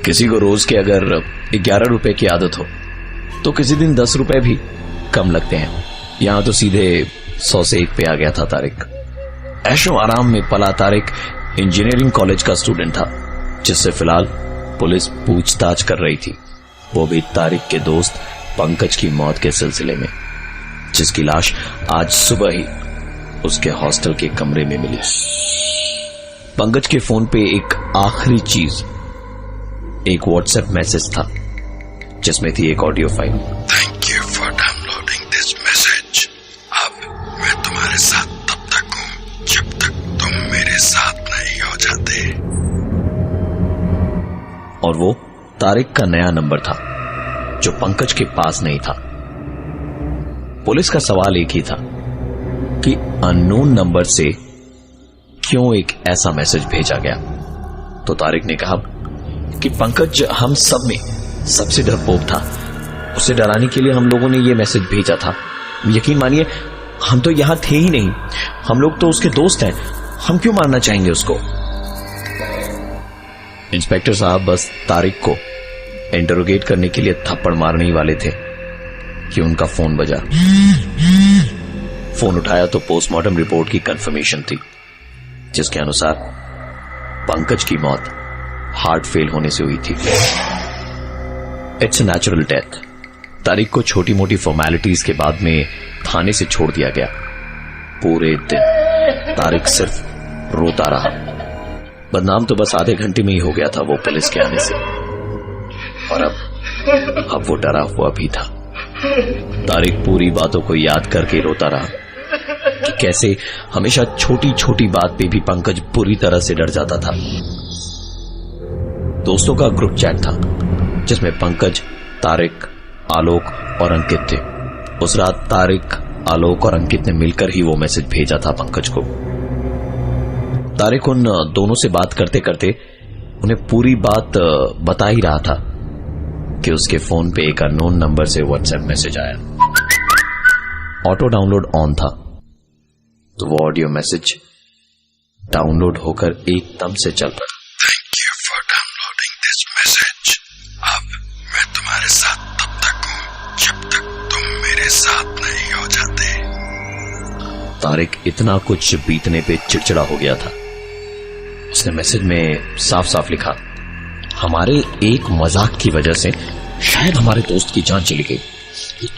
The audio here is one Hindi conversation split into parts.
किसी को रोज के अगर 11 रुपए की आदत हो तो किसी दिन 10 रुपए भी कम लगते हैं। यहां तो सीधे 100 से 1 पे आ गया था तारिक। ऐशो आराम में पला तारिक इंजीनियरिंग कॉलेज का स्टूडेंट था, जिससे फिलहाल पुलिस पूछताछ कर रही थी, वो भी तारिक के दोस्त पंकज की मौत के सिलसिले में, जिसकी लाश आज सुबह ही उसके हॉस्टल के कमरे में मिली। पंकज के फोन पे एक आखिरी चीज एक व्हाट्सएप मैसेज था, जिसमें थी एक audio file. Thank you for downloading this message. अब मैं तुम्हारे साथ तब तक हूं जब तक तुम मेरे साथ नहीं हो जाते। और वो तारिक का नया नंबर था, जो पंकज के पास नहीं था। पुलिस का सवाल एक ही था कि अननोन नंबर से क्यों एक ऐसा मैसेज भेजा गया। तो तारिक ने कहा कि पंकज हम सब में सबसे डरपोक था, उसे डराने के लिए हम लोगों ने यह मैसेज भेजा था। यकीन मानिए हम तो यहां थे ही नहीं, हम लोग तो उसके दोस्त हैं, हम क्यों मारना चाहेंगे उसको। इंस्पेक्टर साहब बस तारिक को इंटरोगेट करने के लिए थप्पड़ मारने ही वाले थे कि उनका फोन बजा। फोन उठाया तो पोस्टमार्टम रिपोर्ट की कंफर्मेशन थी, जिसके अनुसार पंकज की मौत हार्ट फेल होने से हुई थी। It's a natural death. Tariq को छोटी मोटी फॉर्मेलिटीज के बाद में थाने से छोड़ दिया गया। पूरे दिन तारिक सिर्फ रोता रहा। बदनाम तो बस आधे घंटे में ही हो गया था वो पुलिस के आने से, और अब वो डरा हुआ भी था। तारिक पूरी बातों को याद करके रोता रहा कि कैसे हमेशा छोटी छोटी बात पे भी पंकज बुरी तरह से डर जाता था। दोस्तों का ग्रुप चैट था, जिसमें पंकज, तारिक, आलोक और अंकित थे। उस रात तारिक, आलोक और अंकित ने मिलकर ही वो मैसेज भेजा था पंकज को। तारिक उन दोनों से बात करते करते उन्हें पूरी बात बता ही रहा था कि उसके फोन पे एक अननोन नंबर से व्हाट्सएप मैसेज आया। ऑटो डाउनलोड ऑन था, तो वो ऑडियो मैसेज डाउनलोड होकर एकदम से चल पड़ा। Thank you for downloading this message. अब मैं तुम्हारे साथ तब तक हूं जब तक तुम मेरे साथ नहीं हो जाते। तारिक इतना कुछ बीतने पे चिड़चिड़ा हो गया था। उसने मैसेज में साफ साफ लिखा, हमारे एक मजाक की वजह से शायद हमारे दोस्त की जान चली गई।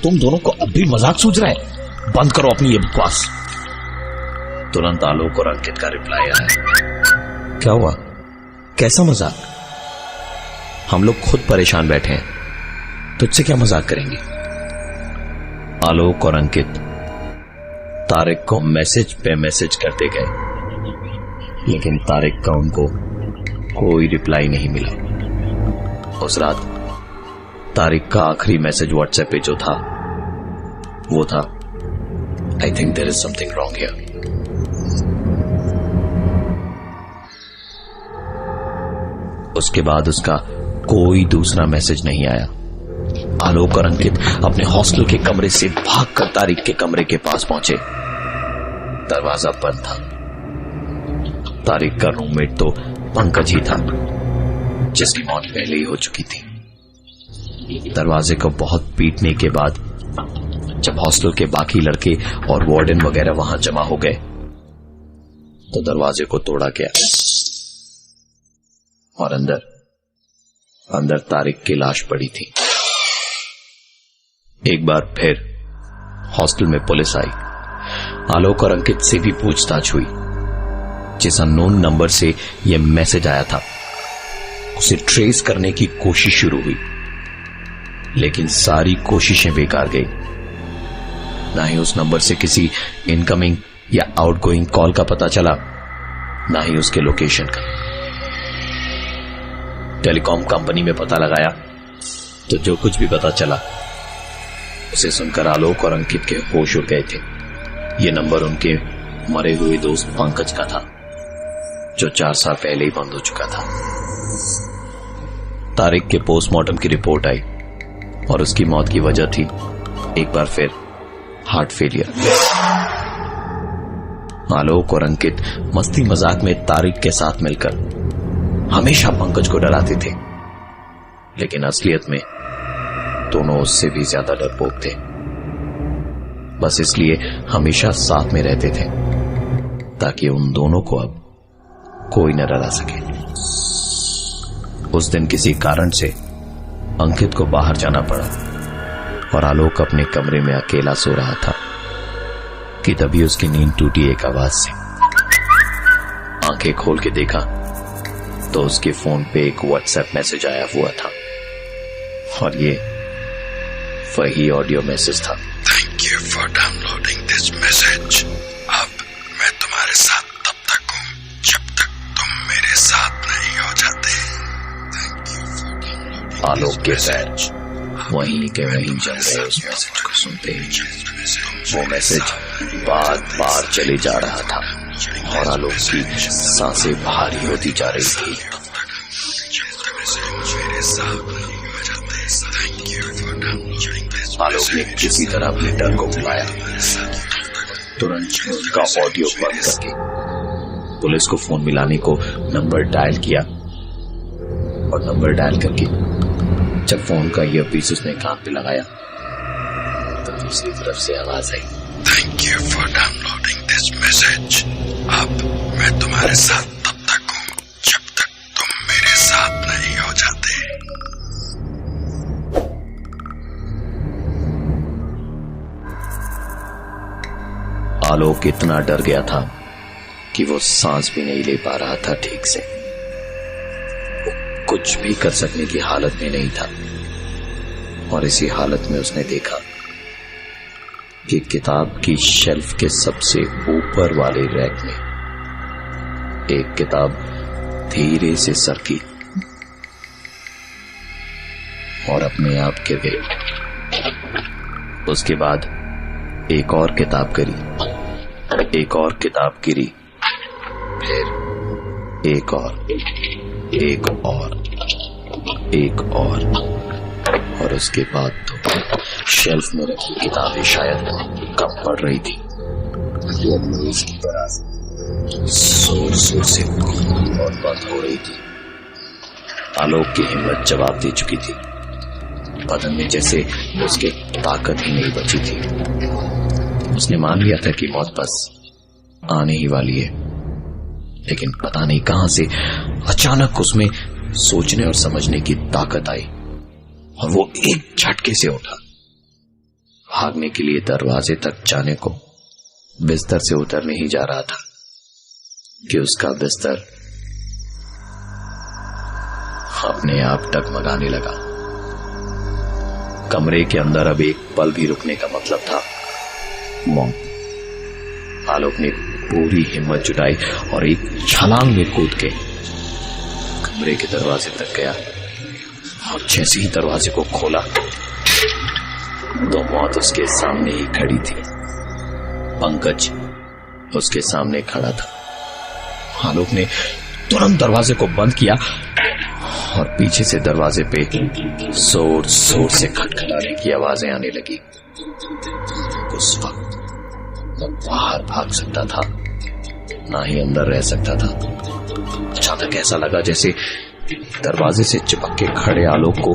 तुम दोनों को अब भी मजाक सूझ रहा है? बंद करो अपनी ये बकवास। तुरंत आलोक और अंकित का रिप्लाई आया, क्या हुआ, कैसा मजाक? हम लोग खुद परेशान बैठे हैं, तुझसे क्या मजाक करेंगे। आलोक और अंकित तारिक को मैसेज पे मैसेज करते गए, लेकिन तारिक का उनको कोई रिप्लाई नहीं मिला। उस रात तारिक का आखिरी मैसेज व्हाट्सएप पे जो था वो था, I think there is something wrong here. उसके बाद उसका कोई दूसरा मैसेज नहीं आया। आलोक और अंकित अपने हॉस्टल के कमरे से भागकर तारिक के कमरे के पास पहुंचे। दरवाजा बंद था। तारिक का रूममेट तो पंकज ही था, जिसकी मौत पहले ही हो चुकी थी। दरवाजे को बहुत पीटने के बाद जब हॉस्टल के बाकी लड़के और वार्डन वगैरह वहां जमा हो गए, तो दरवाजे को तोड़ा गया और अंदर तारिक की लाश पड़ी थी। एक बार फिर हॉस्टल में पुलिस आई। आलोक और अंकित से भी पूछताछ हुई। जिस अननोन नंबर से यह मैसेज आया था, उसे ट्रेस करने की कोशिश शुरू हुई, लेकिन सारी कोशिशें बेकार गई। ना ही उस नंबर से किसी इनकमिंग या आउटगोइंग कॉल का पता चला, ना ही उसके लोकेशन का। टेलीकॉम कंपनी में पता लगाया तो जो कुछ भी पता चला उसे सुनकर आलोक और अंकित के होश उड़ गए थे। यह नंबर उनके मरे हुए दोस्त पंकज का था, जो 4 साल पहले ही बंद हो चुका था। तारिक के पोस्टमार्टम की रिपोर्ट आई और उसकी मौत की वजह थी एक बार फिर हार्ट फेलियर। आलोक और अंकित मस्ती मजाक में तारिक के साथ मिलकर हमेशा पंकज को डराते थे, लेकिन असलियत में दोनों उससे भी ज्यादा डरपोक थे। बस इसलिए हमेशा साथ में रहते थे ताकि उन दोनों को अब कोई न डरा सके। उस दिन किसी कारण से अंकित को बाहर जाना पड़ा और आलोक अपने कमरे में अकेला सो रहा था कि तभी उसकी नींद टूटी एक आवाज से। आंखें खोल के देखा तो उसके फोन पे एक व्हाट्सएप मैसेज आया हुआ था और ये वही ऑडियो मैसेज था। Thank you for downloading this message. अब मैं तुम्हारे साथ तब तक हूँ जब तक तुम मेरे साथ नहीं हो जाते। Thank you for downloading. Alok के पैर वहीं के वहीं जल गए उस मैसेज को सुनते ही। वो मैसेज बार बार चले जा रहा था और आलोक की सांसें भारी होती जा रही थी। आलोक ने किसी तरह अपने डर को भुलाया। तुरंत उसका ऑडियो बंद करके पुलिस को फोन मिलाने को नंबर डायल किया और नंबर डायल करके जब फोन का ईयरपीस उसने कान पे लगाया तो दूसरी तरफ से आवाज आई, thank you for downloading this message. अब मैं तुम्हारे साथ तब तक हूँ जब तक तुम मेरे साथ नहीं हो जाते। आलोक इतना डर गया था कि वो सांस भी नहीं ले पा रहा था ठीक से। वो कुछ भी कर सकने की हालत में नहीं था और इसी हालत में उसने देखा कि किताब की शेल्फ के सबसे ऊपर वाले रैक में एक किताब धीरे से सरकी और अपने आप गिर गई। उसके बाद एक और किताब गिरी, एक और किताब गिरी, फिर एक और, एक और, एक और उसके बाद तो शेल्फ में रखी किताबें शायद कम पड़ रही थी। उसकी तरह जोर जोर से और बंद हो रही थी। आलोक की हिम्मत जवाब दे चुकी थी। बदन में जैसे उसके ताकत ही नहीं बची थी। उसने मान लिया था कि मौत बस आने ही वाली है, लेकिन पता नहीं कहां से अचानक उसमें सोचने और समझने की ताकत आई और वो एक झटके से उठा। भागने के लिए दरवाजे तक जाने को बिस्तर से उतरने ही जा रहा था कि उसका बिस्तर अपने आप डगमगाने लगा। कमरे के अंदर अब एक पल भी रुकने का मतलब था मौत। आलोक ने पूरी हिम्मत जुटाई और एक छलांग में कूद के कमरे के दरवाजे तक गया और जैसे ही दरवाजे को खोला तो मौत उसके सामने ही खड़ी थी। पंकज उसके सामने खड़ा था। आलोक ने तुरंत दरवाजे को बंद किया और पीछे से दरवाजे पे जोर जोर से खटखटाने की आवाजें आने लगी। उस वक्त न बाहर भाग सकता था ना ही अंदर रह सकता था। अचानक ऐसा लगा जैसे दरवाजे से चिपक के खड़े आलोक को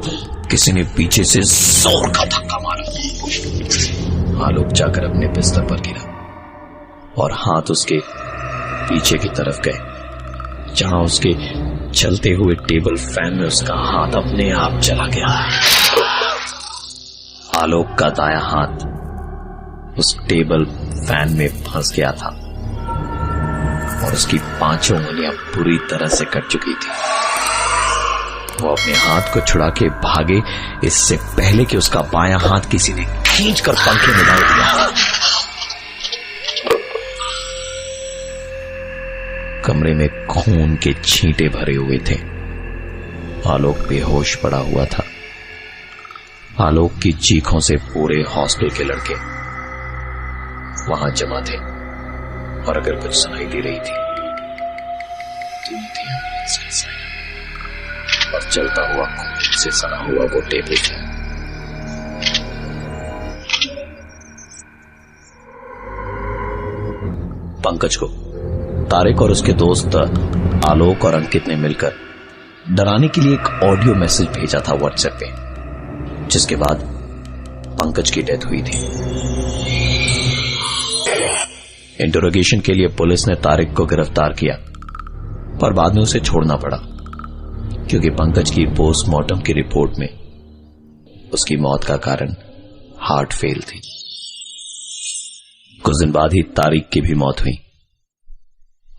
किसी ने पीछे से जोर का धक्का मारा। आलोक जाकर अपने बिस्तर पर गिरा और हाथ उसके पीछे की तरफ गए जहां उसके चलते हुए टेबल फैन में उसका हाथ अपने आप चला गया। आलोक का दायां हाथ उस टेबल फैन में फंस गया था और उसकी पांचों उंगलियां पूरी तरह से कट चुकी थी। वो अपने हाथ को छुड़ा के भागे इससे पहले कि उसका बायां हाथ किसी ने खींचकर पंखे में डाल दिया। कमरे में खून के छींटे भरे हुए थे। आलोक बेहोश पड़ा हुआ था। आलोक की चीखों से पूरे हॉस्टल के लड़के वहां जमा थे और अगर कुछ सुनाई दे रही थी तो ये थी एम्बुलेंस की साइन और चलता हुआ खून से सना हुआ वो टेबल था। पंकज को तारिक और उसके दोस्त आलोक और अंकित ने मिलकर डराने के लिए एक ऑडियो मैसेज भेजा था व्हाट्सएप पे, जिसके बाद पंकज की डेथ हुई थी। इंटरोगेशन के लिए पुलिस ने तारिक को गिरफ्तार किया, पर बाद में उसे छोड़ना पड़ा क्योंकि पंकज की पोस्टमार्टम की रिपोर्ट में उसकी मौत का कारण हार्ट फेल थी। कुछ दिन बाद ही तारिक की भी मौत हुई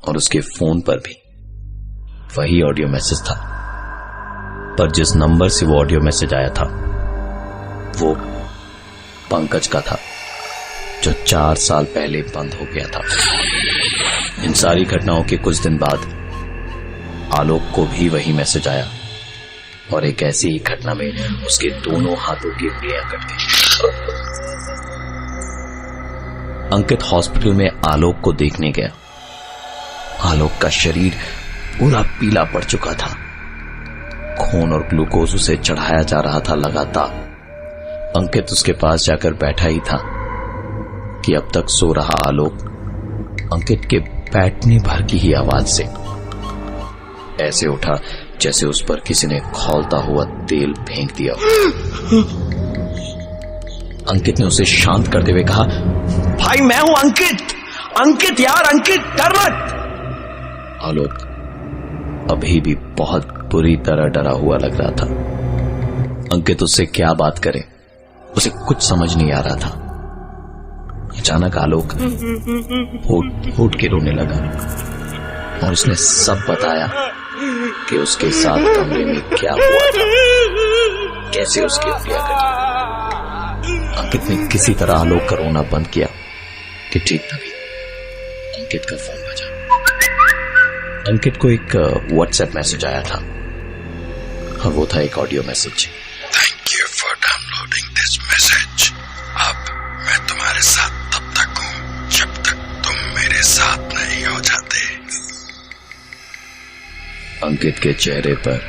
और उसके फोन पर भी वही ऑडियो मैसेज था, पर जिस नंबर से वो ऑडियो मैसेज आया था वो पंकज का था, जो 4 साल पहले बंद हो गया था। इन सारी घटनाओं के कुछ दिन बाद आलोक को भी वही मैसेज आया और एक ऐसी ही घटना में उसके दोनों हाथों की उंगलियां कट गई। अंकित हॉस्पिटल में आलोक को देखने गया। आलोक का शरीर पूरा पीला पड़ चुका था, खून और ग्लूकोज उसे चढ़ाया जा रहा था लगातार। अंकित उसके पास जाकर बैठा ही था कि अब तक सो रहा आलोक अंकित के बैठने भर की ही आवाज से ऐसे उठा जैसे उस पर किसी ने खौलता हुआ तेल फेंक दिया। अंकित ने उसे शांत करते हुए कहा, भाई मैं हूं अंकित, अंकित यार, अंकित डर मत। आलोक अभी भी बहुत बुरी तरह डरा हुआ लग रहा था। अंकित उससे क्या बात करे, उसे कुछ समझ नहीं आ रहा था। अचानक आलोक फूट के रोने लगा और उसने सब बताया कि उसके साथ कमरे में क्या हुआ था, कैसे उसकी उंगलियां कटी। अंकित ने किसी तरह आलोक का रोना बंद किया कि ठीक तभी अंकित का फोन बजा। अंकित को एक व्हाट्सएप मैसेज आया था और वो था एक audio message. Thank you for downloading this message. अब मैं तुम्हारे साथ तब तक हूं जब तक तुम मेरे साथ नहीं हो जाते। अंकित के चेहरे पर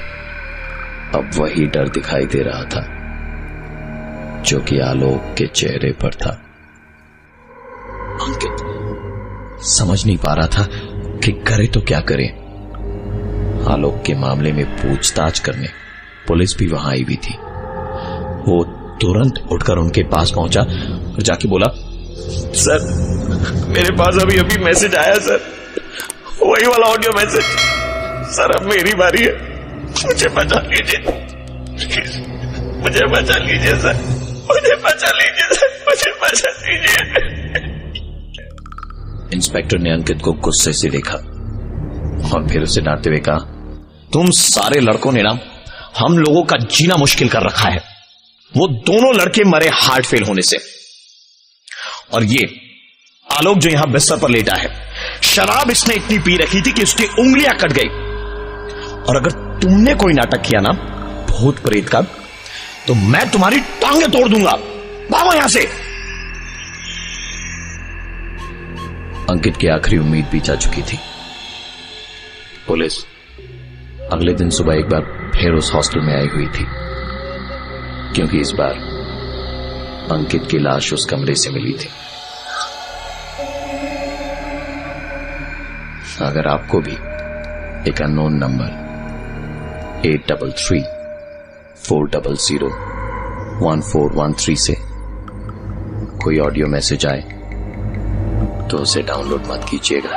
अब वही डर दिखाई दे रहा था जो कि आलोक के चेहरे पर था। अंकित समझ नहीं पा रहा था कि करे तो क्या करे। आलोक के मामले में पूछताछ करने पुलिस भी वहां आई हुई थी। वो तुरंत उठकर उनके पास पहुंचा और जाके बोला, सर मेरे पास अभी अभी मैसेज आया सर, वही वाला ऑडियो मैसेज। सर अब मेरी बारी है, मुझे बचा लीजिए, मुझे बचा लीजिए सर, मुझे बचा लीजिए सर, मुझे बचा लीजिए। इंस्पेक्टर ने अंकित को गुस्से से देखा और फिर उसे डांटते हुए कहा, तुम सारे लड़कों ने ना हम लोगों का जीना मुश्किल कर रखा है। वो दोनों लड़के मरे हार्ट फेल होने से, और ये आलोक जो यहां बिस्तर पर लेटा है, शराब इसने इतनी पी रखी थी कि उसकी उंगलियां कट गई। और अगर तुमने कोई नाटक किया ना भूत प्रेत का, तो मैं तुम्हारी टांगे तोड़ दूंगा। भागो यहां से। अंकित की आखिरी उम्मीद भी जा चुकी थी। पुलिस अगले दिन सुबह एक बार फिर उस हॉस्टल में आई हुई थी, क्योंकि इस बार अंकित की लाश उस कमरे से मिली थी। अगर आपको भी एक अननोन नंबर 8334001413 से कोई ऑडियो मैसेज आए तो उसे डाउनलोड मत कीजिएगा।